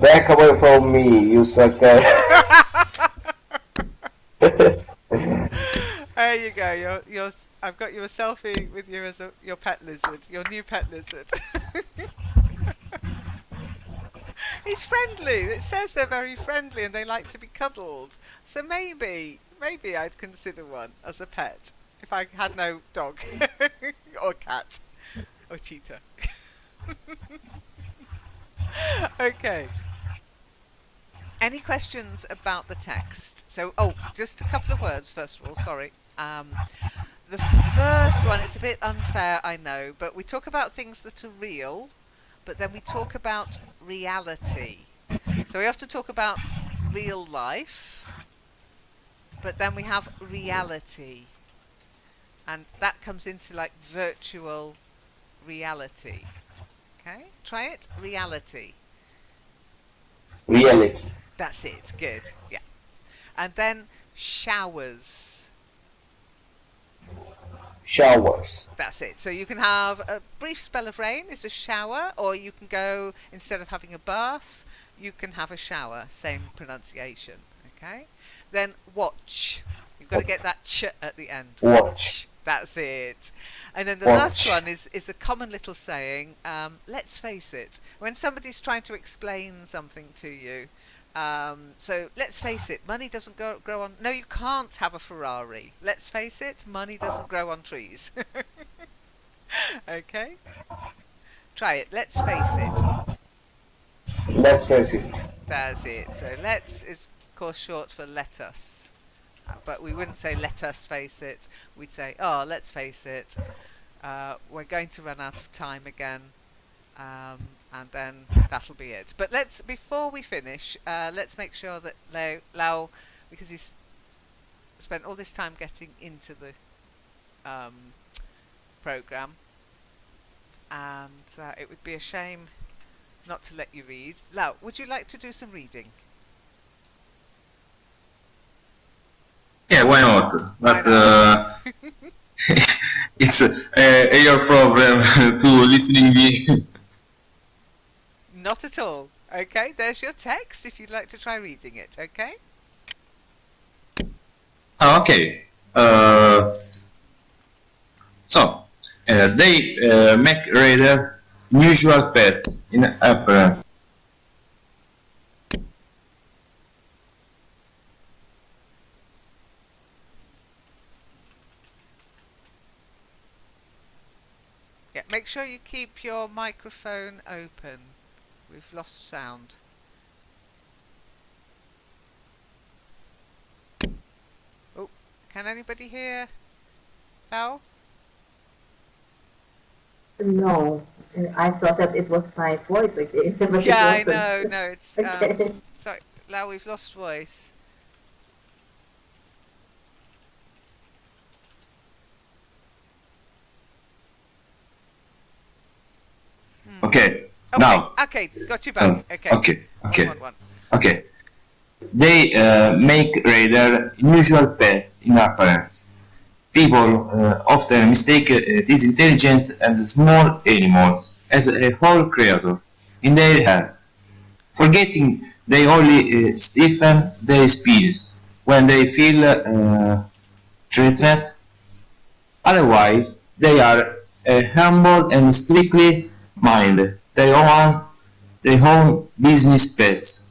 Back away from me, you sucker. There you go. I've got you a selfie with you as your pet lizard, your new pet lizard. He's friendly. It says they're very friendly and they like to be cuddled. So maybe I'd consider one as a pet if I had no dog or cat or cheetah. Okay. Any questions about the text? So, just a couple of words first of all. Sorry. The first one, it's a bit unfair, I know, but we talk about things that are real, but then we talk about reality. So we often talk about real life, but then we have reality. And that comes into like virtual reality. Okay? Try it. Reality. Reality. That's it. Good. Yeah. And then showers. Showers. That's it. So you can have a brief spell of rain is a shower, or you can go, instead of having a bath, you can have a shower. Same pronunciation. Okay. Then watch. You've got to get that ch at the end. Watch. That's it. And then the Watch. last one is a common little saying. Let's face it. When somebody's trying to explain something to you, so let's face it, money doesn't grow on. No, you can't have a Ferrari. Let's face it, money doesn't grow on trees. Okay? Try it. Let's face it. Let's face it. That's it. So let's is of course short for let us. But we wouldn't say let us face it. We'd say, oh, let's face it. We're going to run out of time again. And then that'll be it. But before we finish, let's make sure that Lau, because he's spent all this time getting into the program, and it would be a shame not to let you read. Lau, would you like to do some reading? Yeah, why not? But Why it's your problem to listening me. Not at all. Okay, there's your text if you'd like to try reading it, okay? Oh, okay. So, they make radar unusual pets in appearance. Yeah, make sure you keep your microphone open. We've lost sound. Oh, can anybody hear Lau? No, I thought that it was my voice again. But Yeah, it I wasn't. know. No, it's Okay. sorry, Lau. We've lost voice. Okay, Okay, now. okay, got you back. Okay, Okay. One. Okay. They make radar unusual pets in appearance. People often mistake these intelligent and small animals as a whole creature in their hands, forgetting they only stiffen their spines when they feel threatened. Otherwise, they are humble and strictly mind their own business pets,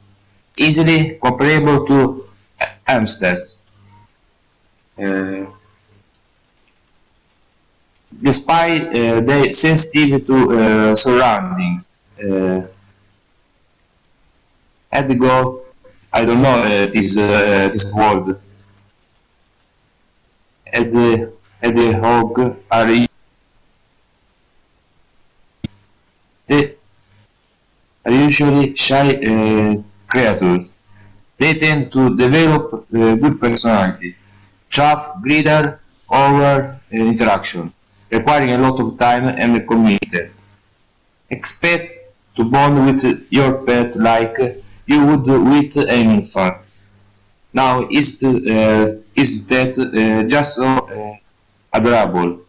easily comparable to hamsters. Uh, Despite their sensitive to surroundings. At the go, I don't know this word. At the hog are they are usually shy creatures. They tend to develop good personality, tough breeder over interaction, requiring a lot of time and commitment. Expect to bond with your pet like you would with an infant. Now, is that just so adorable?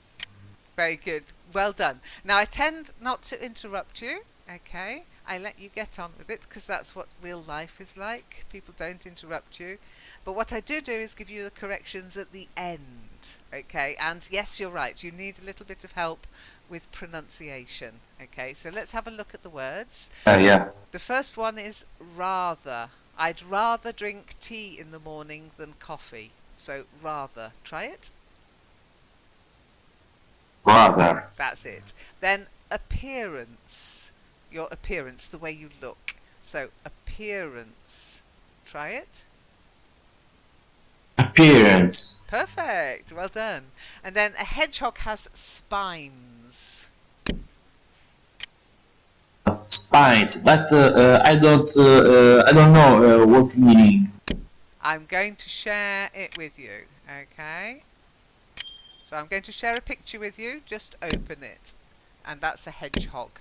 Very good. Well done. Now, I tend not to interrupt you, okay? I let you get on with it because that's what real life is like. People don't interrupt you. But what I do is give you the corrections at the end, okay? And yes, you're right. You need a little bit of help with pronunciation, okay? So let's have a look at the words. Yeah. The first one is rather. I'd rather drink tea in the morning than coffee. So rather. Try it. Rather. That's it. Then appearance. Your appearance, the way you look. So appearance. Try it. Appearance. Perfect. Well done. And then a hedgehog has spines. Spines, but I don't know what meaning. I'm going to share it with you. Okay. So I'm going to share a picture with you. Just open it. And that's a hedgehog.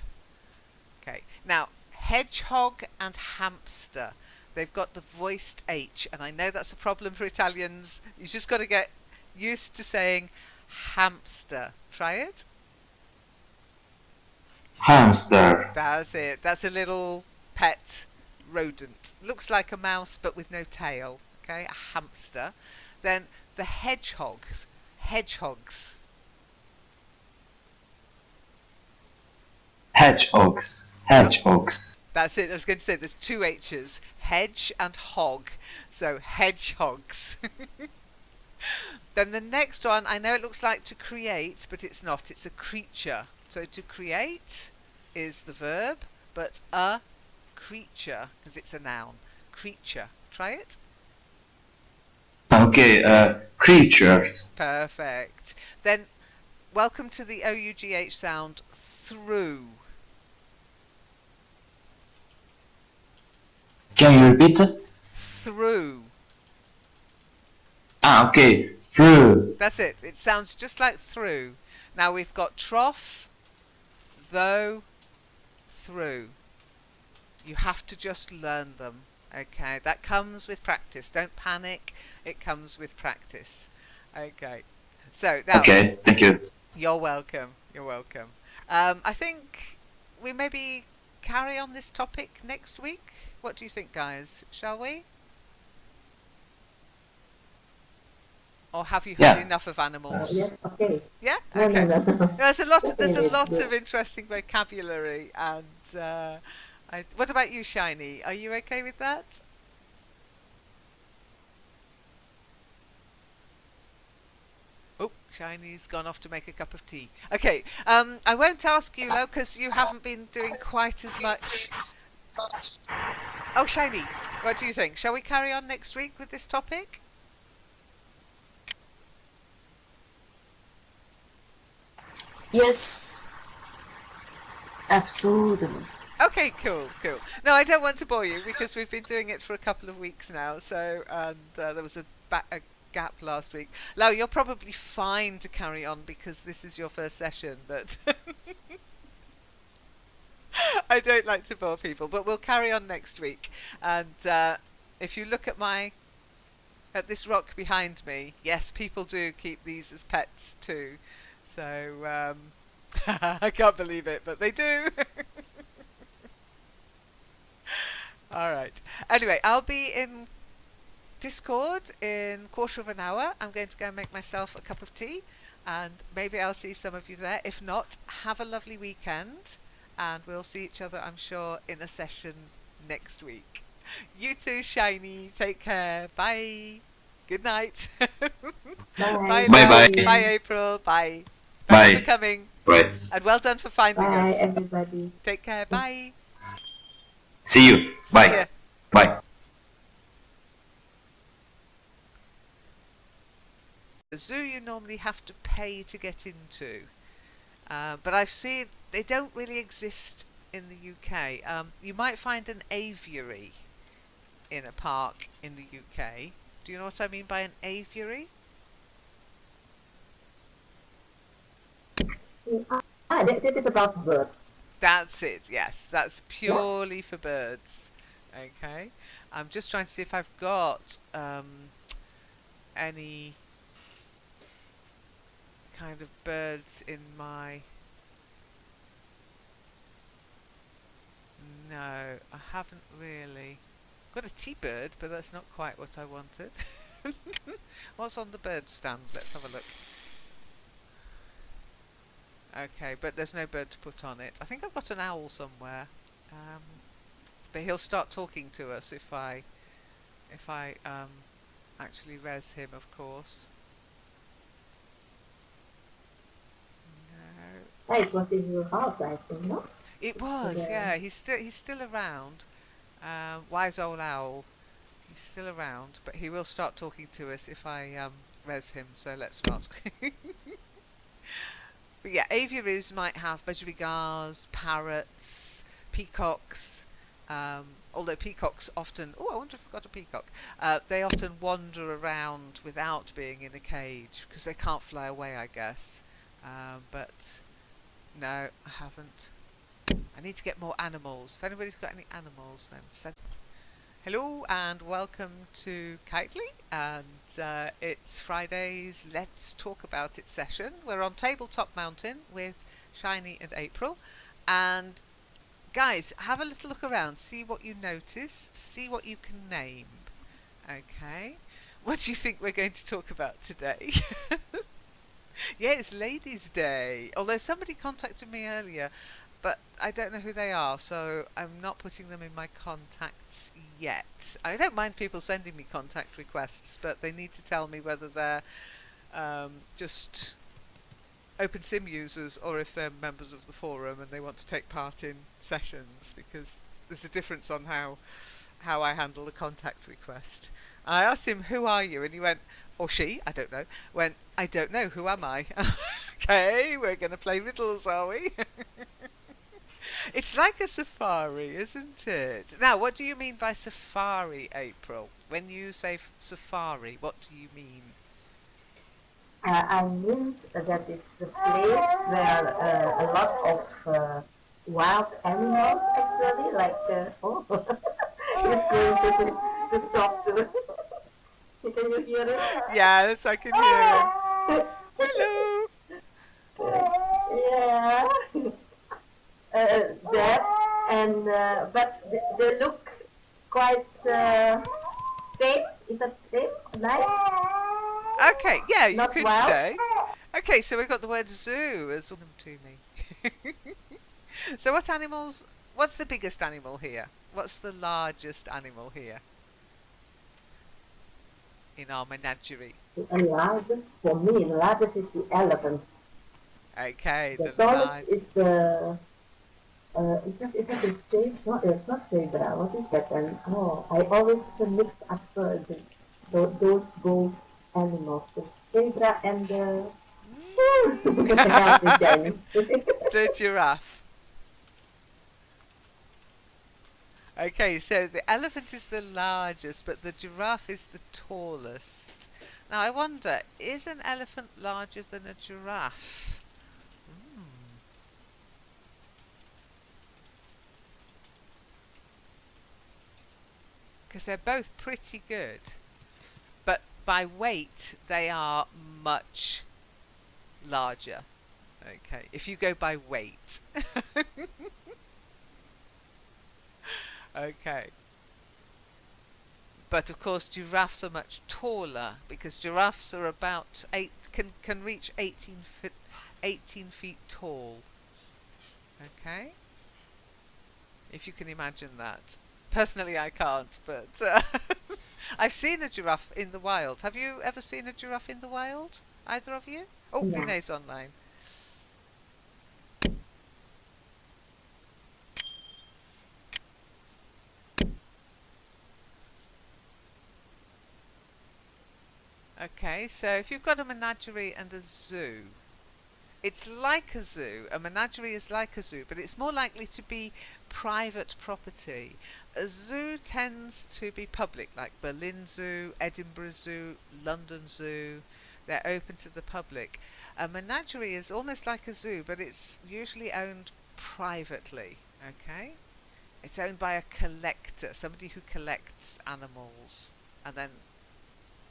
Okay. Now, hedgehog and hamster. they've got the voiced H, and I know that's a problem for Italians. You just got to get used to saying hamster. Try it. Hamster. That's it. That's a little pet rodent. Looks like a mouse but with no tail. Okay, a hamster. Then the hedgehogs. Hedgehogs. Hedgehogs. Hedgehogs. That's it. I was going to say there's two H's, hedge and hog. So hedgehogs. Then the next one, I know it looks like to create, but it's not. It's a creature. So to create is the verb, but a creature, because it's a noun. Creature. Try it. Okay, creatures. Perfect. Then welcome to the OUGH sound, through. Can you repeat? Through. Ah, okay. Through. That's it. It sounds just like through. Now we've got trough, though, through. You have to just learn them. Okay, that comes with practice. Don't panic. It comes with practice. Okay. So now, Okay, thank you. you're welcome. You're welcome. I think we maybe carry on this topic next week. What do you think, guys? Shall we? Or have you had Yeah. enough of animals? Yes, okay. Yeah. No, Okay. no, no. There's a lot. There's a Yes, lot good. of interesting vocabulary, and what about you, Shiny? Are you okay with that? Oh, Shiny's gone off to make a cup of tea. Okay. I won't ask you, though, because you haven't been doing quite as much. Oh, Shiny, what do you think? Shall we carry on next week with this topic? Yes, absolutely. Okay, cool. No, I don't want to bore you because we've been doing it for a couple of weeks now. So, and there was a gap last week. Lau, you're probably fine to carry on because this is your first session, but I don't like to bore people. But we'll carry on next week. And if you look at this rock behind me, yes, people do keep these as pets too. So I can't believe it, but they do. All right. Anyway, I'll be in Discord in quarter of an hour. I'm going to go and make myself a cup of tea, and maybe I'll see some of you there. If not, have a lovely weekend, and we'll see each other, I'm sure, in a session next week. You too, Shiny. Take care. Bye. Good night. Bye. Bye. Bye-bye. Bye, April. Bye. Bye. Thanks for coming. Right. And well done for finding Bye, us. everybody. Take care. Bye. See you. See Bye. ya. Bye. The zoo you normally have to pay to get into, but I've seen they don't really exist in the UK. You might find an aviary in a park in the UK. Do you know what I mean by an aviary? This is about birds. That's it, yes. That's purely for birds. Okay. I'm just trying to see if I've got any kind of birds in my... No, I haven't really. Got a T-bird, but that's not quite what I wanted. What's on the bird stand? Let's have a look. Okay, but there's no bird to put on it. I think I've got an owl somewhere. But he'll start talking to us if I actually res him, of course. No. Hey, it was in your house, I think, no? It was, Yeah. yeah. He's still around. Wise old owl. He's still around, but he will start talking to us if I res him. So let's not. But yeah, aviaries might have budgerigars, parrots, peacocks. Although peacocks often, I wonder if I've got a peacock. They often wander around without being in a cage because they can't fly away, I guess. But no, I haven't. I need to get more animals. If anybody's got any animals, then send. Hello and welcome to Kitely, and it's Friday's Let's Talk About It session. We're on Tabletop Mountain with Shiny and April, and guys, have a little look around, see what you notice, see what you can name. Okay, what do you think we're going to talk about today? Yeah, it's Ladies' Day. Although somebody contacted me earlier, but I don't know who they are, so I'm not putting them in my contacts yet. I don't mind people sending me contact requests, but they need to tell me whether they're just OpenSim users or if they're members of the forum and they want to take part in sessions, because there's a difference on how I handle a contact request. I asked him, "Who are you?" And he went, or she, I don't know, went, "I don't know, who am I?" Okay, we're going to play riddles, are we? It's like a safari, isn't it? Now, what do you mean by safari, April? When you say safari, what do you mean? I mean that is the place where a lot of wild animals actually, like, it's going to talk to. Can you hear it? Yes, I can hear him. Hello. Yeah. That and but they look quite tame. Is that tame? Nice. Okay, yeah, you Not could wild. say. Okay, so we've got the word zoo as one to me. So what's the biggest animal here? What's the largest animal here in our menagerie? The largest for me, the largest is the elephant. Okay, The the tallest is the is that the zebra? No, it's not zebra. What is that? And I always mix up those both animals, the zebra and the yeah, the shiny. the giraffe. Okay, so the elephant is the largest, but the giraffe is the tallest. Now I wonder, is an elephant larger than a giraffe? Because they're both pretty good, but by weight they are much larger. Okay, if you go by weight. Okay. But of course giraffes are much taller, because giraffes are about can reach 18 feet tall. Okay? If you can imagine that. Personally I can't, but I've seen a giraffe in the wild. Have you ever seen a giraffe in the wild? Either of you? Oh, Yeah. Vinay's online. Okay, so if you've got a menagerie and a zoo, it's like a zoo. A menagerie is like a zoo, but it's more likely to be private property. A zoo tends to be public, like Berlin Zoo, Edinburgh Zoo, London Zoo. They're open to the public. A menagerie is almost like a zoo, but it's usually owned privately. Okay? It's owned by a collector, somebody who collects animals and then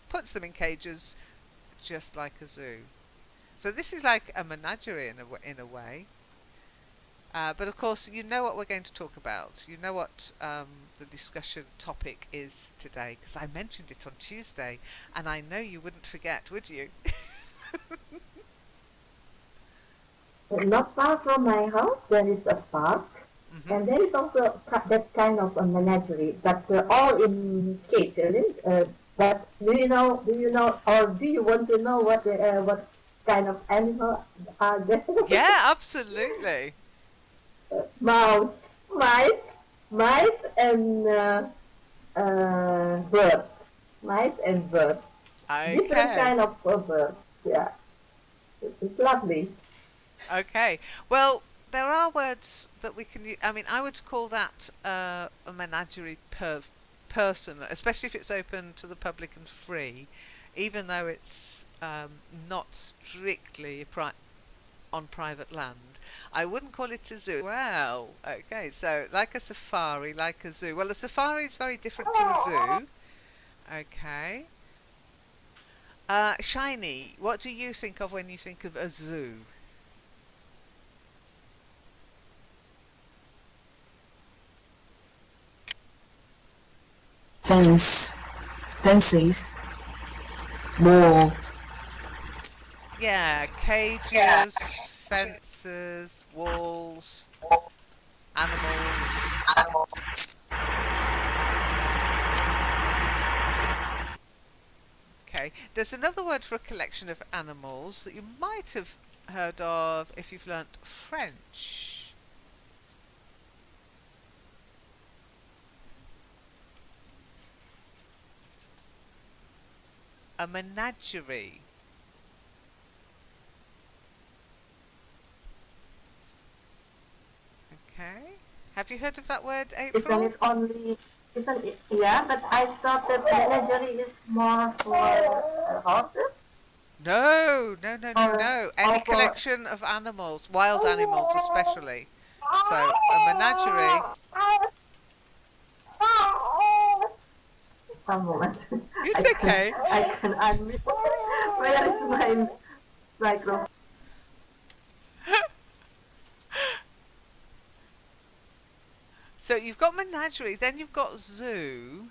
puts them in cages, just like a zoo. So this is like a menagerie in a way. But of course, you know what we're going to talk about. You know what the discussion topic is today, because I mentioned it on Tuesday, and I know you wouldn't forget, would you? Not far from my house, there is a park, and there is also that kind of a menagerie, but all in cage. But do you know, or do you want to know what kind of animal are there? Yeah, absolutely. Mouse, mice, and birds. Mice and birds. Different Okay. kind of birds. Yeah, it's lovely. Okay. Well, there are words that we can use. I mean, I would call that a menagerie person, especially if it's open to the public and free, even though it's not strictly on private land. I wouldn't call it a zoo. Well, okay, so like a safari, like a zoo. Well, a safari is very different to a zoo. Okay. Shiny, what do you think of when you think of a zoo? Fence, fences, wall, Yeah, cages, fences, walls, animals. Okay, there's another word for a collection of animals that you might have heard of if you've learnt French. A menagerie. Okay. Have you heard of that word, Isn't April? it only? Isn't it? Yeah, but I thought that menagerie is more for horses No, no, no, no, no. Any or for. collection of animals, wild animals especially. So, a menagerie. One moment. It's okay. I can unmute. Where is my microphone? So you've got menagerie, then you've got zoo.